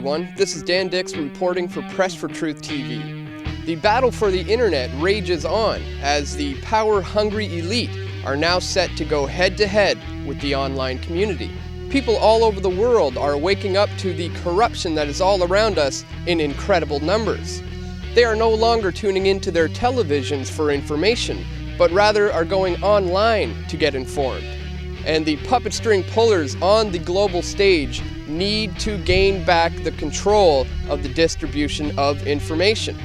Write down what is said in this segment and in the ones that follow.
everyone. This is Dan Dix reporting for Press for Truth TV. The battle for the internet rages on as the power-hungry elite are now set to go head-to-head with the online community. People all over the world are waking up to the corruption that is all around us in incredible numbers. They are no longer tuning into their televisions for information, but rather are going online to get informed. And the puppet string pullers on the global stage need to gain back the control of the distribution of information.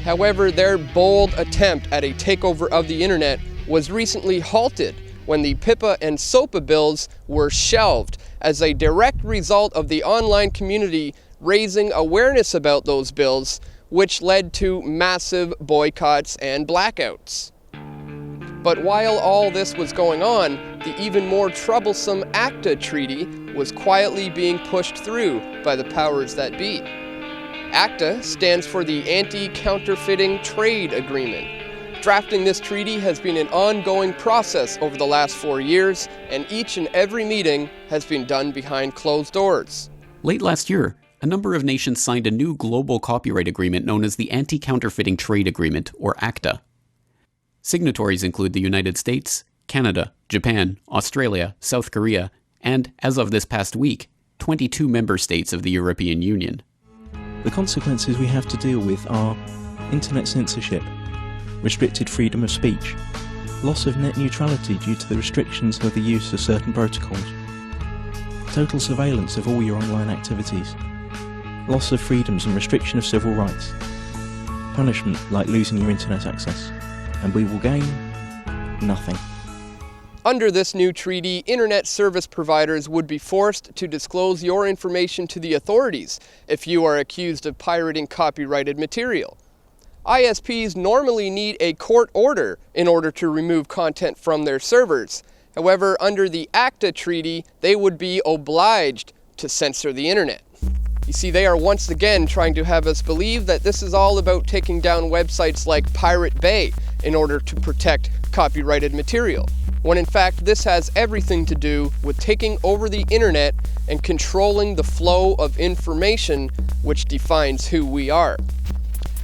However, their bold attempt at a takeover of the internet was recently halted when the PIPA and SOPA bills were shelved as a direct result of the online community raising awareness about those bills, which led to massive boycotts and blackouts. But while all this was going on, the even more troublesome ACTA treaty was quietly being pushed through by the powers that be. ACTA stands for the Anti-Counterfeiting Trade Agreement. Drafting this treaty has been an ongoing process over the last 4 years, and each and every meeting has been done behind closed doors. Late last year, a number of nations signed a new global copyright agreement known as the Anti-Counterfeiting Trade Agreement, or ACTA. Signatories include the United States, Canada, Japan, Australia, South Korea, and, as of this past week, 22 member states of the European Union. The consequences we have to deal with are internet censorship, restricted freedom of speech, loss of net neutrality due to the restrictions of the use of certain protocols, total surveillance of all your online activities, loss of freedoms and restriction of civil rights, punishment like losing your internet access, and we will gain nothing. Under this new treaty, internet service providers would be forced to disclose your information to the authorities if you are accused of pirating copyrighted material. ISPs normally need a court order in order to remove content from their servers. However, under the ACTA treaty, they would be obliged to censor the internet. You see, they are once again trying to have us believe that this is all about taking down websites like Pirate Bay in order to protect copyrighted material, when in fact this has everything to do with taking over the internet and controlling the flow of information which defines who we are.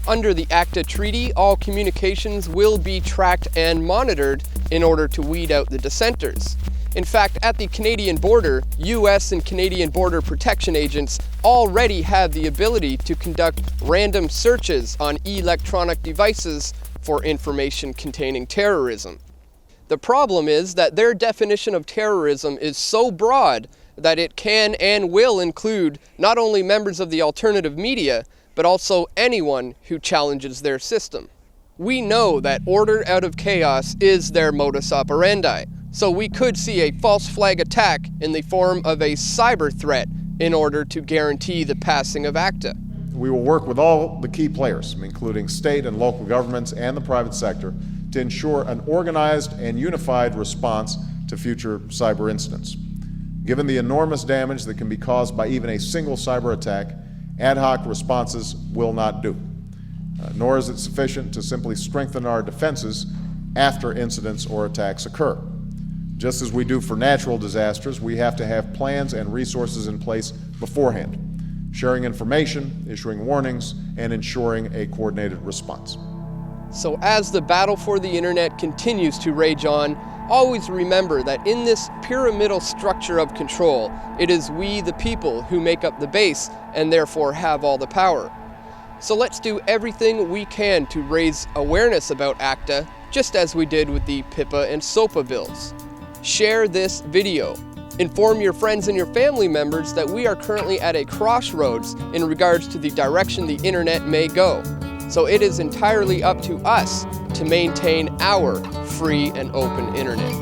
Under the ACTA treaty, all communications will be tracked and monitored in order to weed out the dissenters. In fact, at the Canadian border, US and Canadian border protection agents already have the ability to conduct random searches on electronic devices for information containing terrorism. The problem is that their definition of terrorism is so broad that it can and will include not only members of the alternative media, but also anyone who challenges their system. We know that order out of chaos is their modus operandi, so we could see a false flag attack in the form of a cyber threat in order to guarantee the passing of ACTA. We will work with all the key players, including state and local governments and the private sector, to ensure an organized and unified response to future cyber incidents. Given the enormous damage that can be caused by even a single cyber attack, ad hoc responses will not do, nor is it sufficient to simply strengthen our defenses after incidents or attacks occur. Just as we do for natural disasters, we have to have plans and resources in place beforehand, sharing information, issuing warnings, and ensuring a coordinated response. So as the battle for the internet continues to rage on, always remember that in this pyramidal structure of control, it is we, the people, who make up the base and therefore have all the power. So let's do everything we can to raise awareness about ACTA, just as we did with the PIPA and SOPA bills. Share this video. Inform your friends and your family members that we are currently at a crossroads in regards to the direction the internet may go. So it is entirely up to us to maintain our free and open internet.